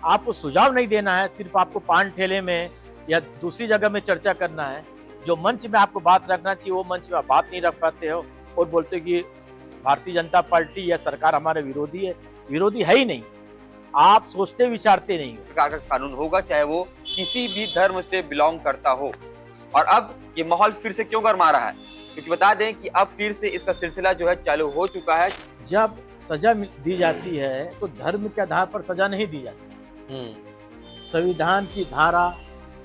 आपको सुझाव नहीं देना है, सिर्फ आपको पान ठेले में या दूसरी जगह में चर्चा करना है। जो मंच में आपको बात रखना चाहिए वो मंच में आप बात नहीं रख पाते हो और बोलते हो कि भारतीय जनता पार्टी या सरकार हमारे विरोधी है। विरोधी है ही नहीं, आप सोचते विचारते नहीं हो। प्रकार का कानून होगा, चाहे वो किसी भी धर्म से बिलोंग करता हो। और अब ये माहौल फिर से क्यों गर्मा रहा है? क्योंकि बता दें कि अब फिर से इसका सिलसिला जो है चालू हो चुका है। जब सजा दी जाती है तो धर्म के आधार पर सजा नहीं दी जाती। संविधान की धारा,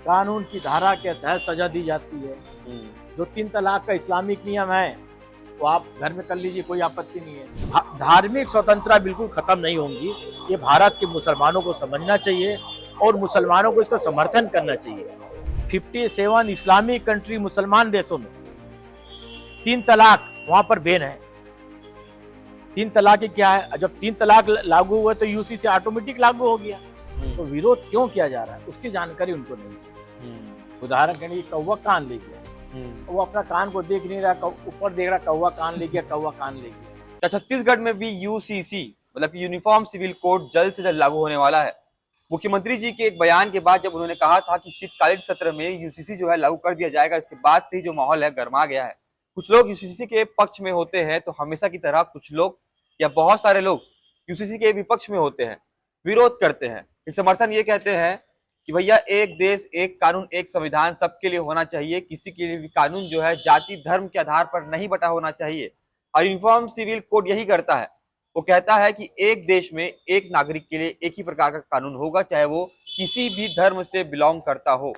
कानून की धारा के तहत सजा दी जाती है। जो 3 तलाक का इस्लामिक नियम है वो आप घर में कर लीजिए, कोई आपत्ति नहीं है। धार्मिक स्वतंत्रता बिल्कुल खत्म नहीं होंगी, ये भारत के मुसलमानों को समझना चाहिए और मुसलमानों को इसका समर्थन करना चाहिए। 57 इस्लामिक कंट्री मुसलमान देशों में 3 तलाक वहां पर बैन है। 3 तलाक क्या है? जब 3 तलाक लागू हुए तो यूसी से ऑटोमेटिक लागू हो गया। तो विरोध क्यों किया जा रहा है उसकी जानकारी उनको नहीं। उदाहरण के लिए कौवा कान ले गया, वो अपना कान को देख नहीं रहा, ऊपर देख रहा, कौवा कान ले गया, कौवा कान ले गया। छत्तीसगढ़ में भी यूसीसी मतलब यूनिफॉर्म सिविल कोड जल्द से जल्द लागू होने वाला है। मुख्यमंत्री जी के एक बयान के बाद जब उन्होंने कहा था कि शीतकालीन सत्र में यूसीसी जो है लागू कर दिया जाएगा, इसके बाद से ही जो माहौल है गर्मा गया है। कुछ लोग यूसीसी के पक्ष में होते हैं तो हमेशा की तरह कुछ लोग या बहुत सारे लोग यूसीसी के विपक्ष में होते हैं, विरोध करते हैं। इस समर्थन ये कहते हैं कि भैया एक देश एक कानून एक संविधान सबके लिए होना चाहिए, किसी के लिए भी कानून जो है जाति धर्म के आधार पर नहीं बटा होना चाहिए। और यूनिफॉर्म सिविल कोड यही करता है, वो कहता है कि एक देश में एक नागरिक के लिए एक ही प्रकार का कानून होगा, चाहे वो किसी भी धर्म से बिलोंग करता हो।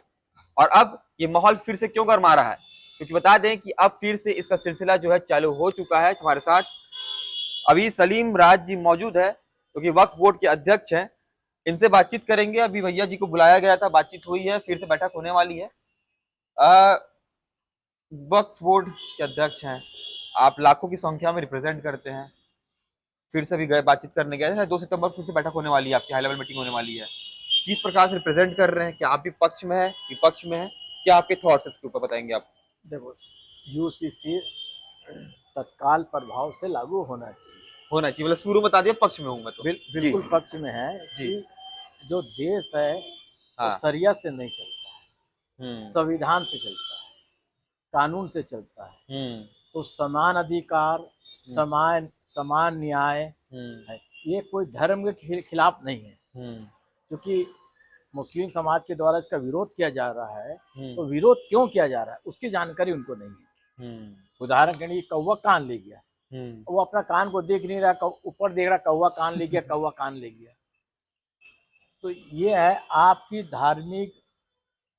और अब ये माहौल फिर से क्यों गर्मा रहा है? क्योंकि बता दें कि अब फिर से इसका सिलसिला जो है चालू हो चुका है। हमारे साथ अभी सलीम राज जी मौजूद है जो कि वक्फ बोर्ड के अध्यक्ष हैं, इनसे बातचीत करेंगे। अभी भैया जी को बुलाया गया था, बातचीत हुई है, फिर से बैठक होने वाली है। वक्फ बोर्ड के अध्यक्ष हैं आप, लाखों की संख्या में रिप्रेजेंट करते हैं, फिर से भी गए बातचीत करने गए थे। 2 सितंबर फिर से बैठक होने वाली है, आपकी हाई लेवल मीटिंग होने वाली है। किस प्रकार से रिप्रेजेंट कर रहे हैं? क्या आप भी पक्ष में है विपक्ष में है? क्या आपके थॉट्स इसके ऊपर बताएंगे आप? देखो, यूसीसी तत्काल प्रभाव से लागू होना चाहिए। मतलब शुरू बता दिया पक्ष में हूँ मैं तो। बिल्कुल पक्ष में है जी। कि जो देश है वो शरिया से नहीं चलता है, संविधान से चलता है, कानून से चलता है। तो समान अधिकार, समान न्याय है, ये कोई धर्म के खिलाफ नहीं है। क्योंकि मुस्लिम समाज के द्वारा इसका विरोध किया जा रहा है, तो विरोध क्यों किया जा रहा है उसकी जानकारी उनको नहीं है। उदाहरण के लिए कौवा कान ले गया, वो अपना कान को देख नहीं रहा, ऊपर देख रहा, कौवा कान ले गया, कौवा कान ले गया। तो ये है, आपकी धार्मिक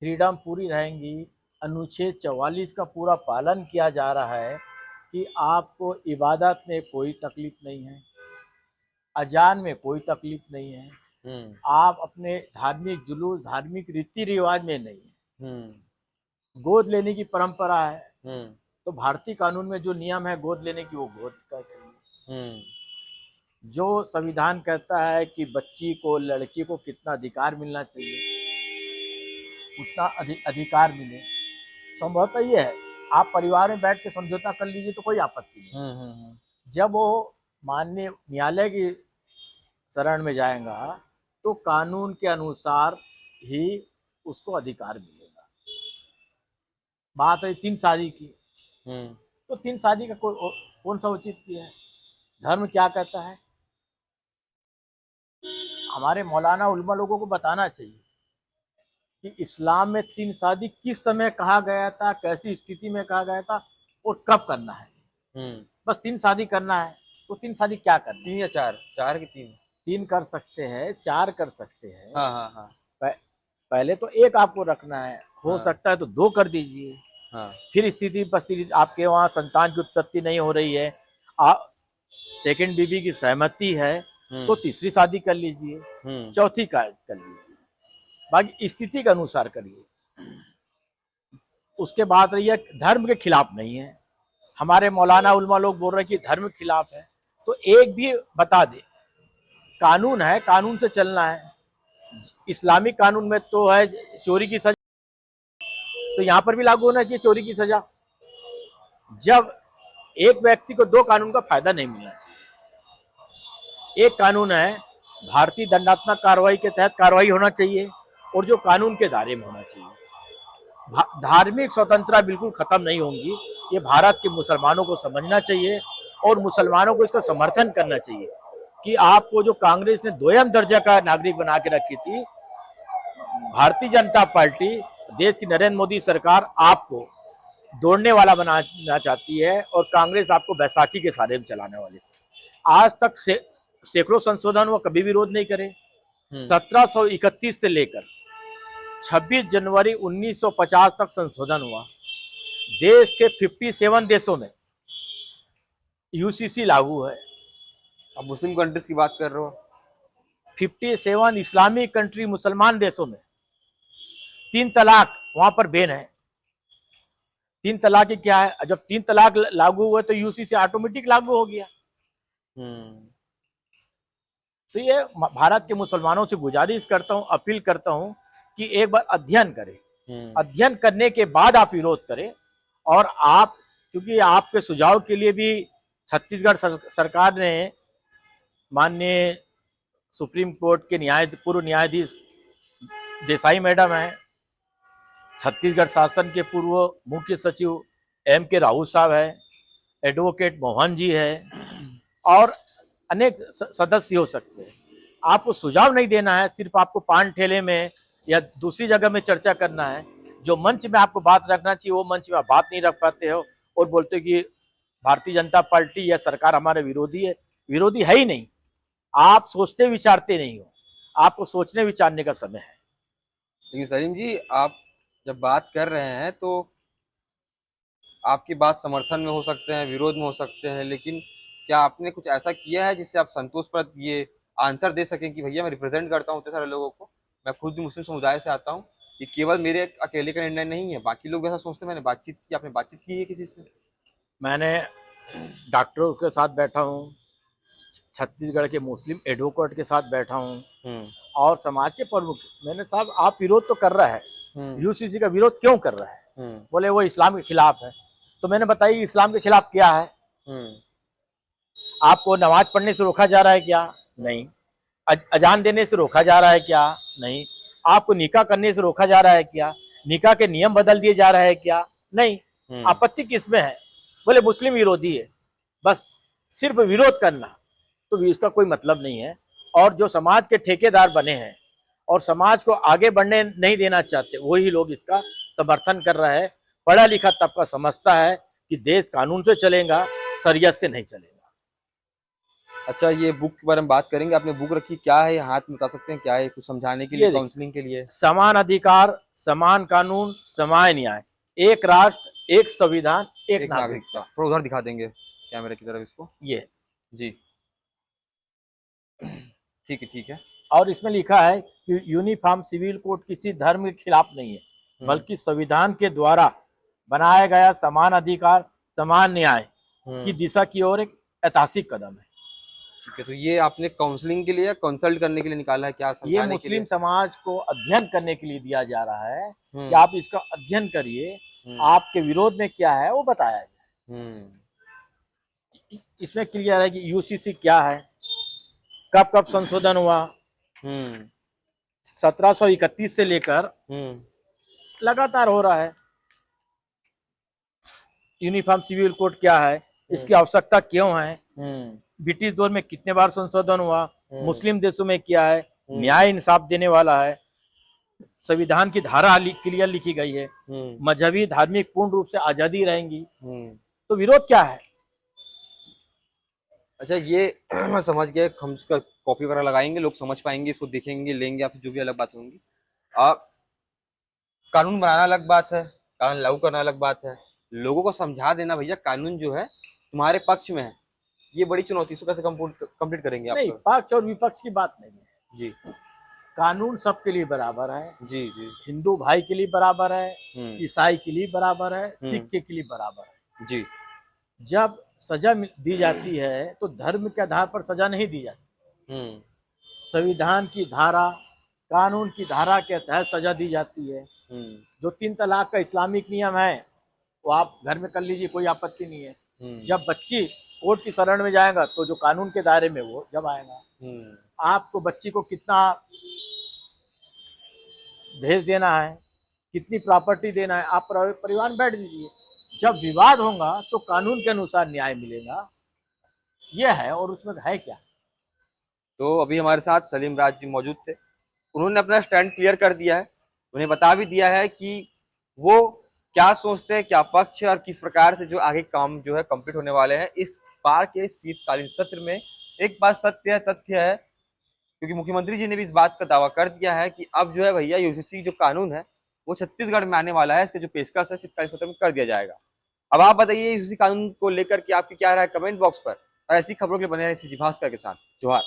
फ्रीडम पूरी रहेंगी। अनुच्छेद 44 का पूरा पालन किया जा रहा है कि आपको इबादत में कोई तकलीफ नहीं है, अजान में कोई तकलीफ नहीं है, आप अपने धार्मिक जुलूस, धार्मिक रीति रिवाज में नहीं है। गोद लेने की परंपरा है, तो भारतीय कानून में जो नियम है गोद लेने की, वो गोद का करिए। जो संविधान कहता है कि बच्ची को, लड़की को कितना अधिकार मिलना चाहिए, उतना अधिकार मिले। संभवतः ये है, आप परिवार में बैठ के समझौता कर लीजिए तो कोई आपत्ति नहीं। जब वो माननीय न्यायालय की शरण में जाएगा तो कानून के अनुसार ही उसको अधिकार मिलेगा। बात है 3 शादी की, तो 3 शादी का कौन सा उचित किया है? धर्म क्या कहता है? हमारे मौलाना उलमा लोगों को बताना चाहिए कि इस्लाम में 3 शादी किस समय कहा गया था, कैसी स्थिति में कहा गया था और कब करना है। बस 3 शादी करना है, तो 3 शादी क्या करनी? 3 या 4? 4 की 3 कर सकते हैं, 4 कर सकते हैं। हाँ। पहले तो 1 आपको रखना है, हो सकता है तो 2 कर दीजिए। फिर स्थिति परिस्थिति, आपके वहाँ संतान की उत्पत्ति नहीं हो रही है, सेकंड बीबी की सहमति है, तो तीसरी शादी कर लीजिए, चौथी कर लीजिए, बाकी स्थिति के अनुसार करिए। उसके बाद रही है, धर्म के खिलाफ नहीं है। हमारे मौलाना उलमा लोग बोल रहे हैं कि धर्म के खिलाफ है, तो एक भी बता दे, कानून है, कानून से चलना है। इस्लामिक कानून में तो है चोरी की सजा, तो यहाँ पर भी लागू होना चाहिए चोरी की सजा। जब एक व्यक्ति को 2 कानून का फायदा नहीं मिलना चाहिए। एक कानून है भारतीय दंडात्मक कार्रवाई के तहत कार्रवाई होना चाहिए और जो कानून के दायरे में होना चाहिए। धार्मिक स्वतंत्रता बिल्कुल खत्म नहीं होंगी, ये भारत के मुसलमानों को समझना चाहिए और मुसलमानों को इसका समर्थन करना चाहिए कि आपको जो कांग्रेस ने दोयम दर्जा का नागरिक बना के रखी थी, भारतीय जनता पार्टी, देश की नरेंद्र मोदी सरकार आपको दौड़ने वाला बनाना चाहती है और कांग्रेस आपको बैसाखी के सहारे में चलाने वाली। आज तक सैकड़ों संशोधन वो कभी विरोध नहीं करे। 1731 से लेकर 26 जनवरी 1950 तक संशोधन हुआ। देश के 57 देशों में यूसीसी लागू है। अब मुस्लिम कंट्रीज की बात कर रहे हो, 57 इस्लामिक कंट्री, मुसलमान देशों में 3 तलाक वहां पर बैन है। 3 तलाक क्या है? जब 3 तलाक लागू हुए तो यूसीसी ऑटोमेटिक लागू हो गया। तो ये भारत के मुसलमानों से गुजारिश करता हूं, अपील करता हूं कि एक बार अध्ययन करें। अध्ययन करने के बाद आप विरोध करें। और आप, क्योंकि आपके सुझाव के लिए भी छत्तीसगढ़ सरकार ने माननीय सुप्रीम कोर्ट के पूर्व न्यायाधीश देसाई मैडम है, छत्तीसगढ़ शासन के पूर्व मुख्य सचिव M.K. राउत साहब है, एडवोकेट मोहन जी है और अनेक सदस्य हो सकते हैं। आपको सुझाव नहीं देना है, सिर्फ आपको पान ठेले में या दूसरी जगह में चर्चा करना है। जो मंच में आपको बात रखना चाहिए वो मंच में आप बात नहीं रख पाते हो और बोलते हो कि भारतीय जनता पार्टी या सरकार हमारे विरोधी है। विरोधी है ही नहीं, आप सोचते विचारते नहीं हो, आपको सोचने विचारने का समय है। लेकिन सलीम जी, आप जब बात कर रहे हैं तो आपकी बात समर्थन में हो सकते हैं, विरोध में हो सकते हैं, लेकिन क्या आपने कुछ ऐसा किया है जिससे आप संतोषप्रद ये आंसर दे सकें कि भैया मैं रिप्रेजेंट करता हूँ इतने सारे लोगों को, मैं खुद भी मुस्लिम समुदाय से आता हूँ, ये केवल मेरे अकेले का निर्णय नहीं है, बाकी लोग ऐसा सोचते हैं। मैंने बातचीत की, आपने बातचीत की है किसी से? मैंने डॉक्टरों के साथ बैठा हूँ, छत्तीसगढ़ के मुस्लिम एडवोकेट के साथ बैठा हूँ और समाज के प्रमुख। मैंने, साहब आप विरोध तो कर रहा है, यूसीसी का विरोध क्यों कर रहा है? बोले वो इस्लाम के खिलाफ है। तो मैंने बताया इस्लाम के खिलाफ क्या है? आपको नमाज पढ़ने से रोका जा रहा है क्या? नहीं। अजान देने से रोका जा रहा है क्या? नहीं। आपको निकाह करने से रोका जा रहा है क्या? निकाह के नियम बदल दिए जा रहे हैं क्या? नहीं। आपत्ति किसमें है? बोले मुस्लिम विरोधी है। बस सिर्फ विरोध करना, तो इसका कोई मतलब नहीं है। और जो समाज के ठेकेदार बने हैं और समाज को आगे बढ़ने नहीं देना चाहते, वही लोग इसका समर्थन कर रहा है। पढ़ा लिखा तबका समझता है कि देश कानून से चलेगा, शरीयत से नहीं चलेगा। अच्छा, ये बुक के बारे में बात करेंगे। आपने बुक रखी, क्या है? हाथ में बता सकते हैं क्या है? कुछ समझाने के लिए, काउंसलिंग के लिए? समान अधिकार, समान कानून, समान न्याय, एक राष्ट्र, एक संविधान, एक नागरिकता। थोड़ा उधर दिखा देंगे कैमरे की तरफ इसको। ये जी, ठीक है, ठीक है। और इसमें लिखा है कि यूनिफॉर्म सिविल कोड किसी धर्म के खिलाफ नहीं है, बल्कि संविधान के द्वारा बनाया गया समान अधिकार, समान न्याय की दिशा की ओर एक ऐतिहासिक कदम है। ठीक है, तो ये आपने काउंसलिंग के लिए या कंसल्ट करने के लिए निकाला है? क्या ये मुस्लिम समाज को अध्ययन करने के लिए दिया जा रहा है कि आप इसका अध्ययन करिए, आपके विरोध में क्या है वो बताया जाए। इसमें क्लियर है कि यूसीसी क्या है, कब कब संशोधन हुआ। 1731 से लेकर लगातार हो रहा है। यूनिफॉर्म सिविल कोड क्या है, इसकी आवश्यकता क्यों है, ब्रिटिश दौर में कितने बार संशोधन हुआ, मुस्लिम देशों में क्या है, न्याय इंसाफ देने वाला है, संविधान की धारा क्लियर लिखी गई है, मजहबी धार्मिक पूर्ण रूप से आजादी रहेंगी, तो विरोध क्या है? अच्छा, ये मैं समझ गया। हम उसका कॉपी वगैरह लगाएंगे, लोग समझ पाएंगे, इसको देखेंगे, लेंगे, या फिर जो भी अलग बात होंगी। कानून बनाना अलग बात है, कानून लागू करना अलग बात है, लोगों को समझा देना भैया कानून जो है तुम्हारे पक्ष में है, ये बड़ी चुनौती। इसको कैसे कंप्लीट करेंगे आप? नहीं, पक्ष और विपक्ष की बात नहीं है जी। कानून सबके लिए बराबर है। जी जी। हिंदू भाई के लिए बराबर है, ईसाई के लिए बराबर है, सिख के लिए बराबर है। जी। जब सजा दी जाती है तो धर्म के आधार पर सजा नहीं दी जाती। संविधान की धारा, कानून की धारा के तहत सजा दी जाती है। जो 3 तलाक का इस्लामिक नियम है वो आप घर में कर लीजिए, कोई आपत्ति नहीं है। जब बच्ची कोर्ट की शरण में जाएगा तो जो कानून के दायरे में वो जब आएगा। आपको बच्ची को कितना दहेज देना है, कितनी प्रॉपर्टी देना है, आप परिवार में बैठ दीजिए। जब विवाद होगा तो कानून के अनुसार न्याय मिलेगा, ये है। और उसमें है क्या। तो अभी हमारे साथ सलीम राज जी मौजूद थे, उन्होंने अपना स्टैंड क्लियर कर दिया है, उन्हें बता भी दिया है कि वो क्या सोचते हैं, क्या पक्ष है और किस प्रकार से जो आगे काम जो है कंप्लीट होने वाले हैं इस बार के शीतकालीन सत्र में। एक बात सत्य है, तथ्य है, क्योंकि मुख्यमंत्री जी ने भी इस बात का दावा कर दिया है कि अब जो है भैया यूसीसी जो कानून है वो छत्तीसगढ़ में आने वाला है, इसका जो पेशकश है शीतकालीन सत्र में कर दिया जाएगा। अब आप बताइए यूसीसी कानून को लेकर के आपकी क्या राय, कमेंट बॉक्स पर। और ऐसी खबरों के लिए बने रहे भास्कर के साथ। जोहार।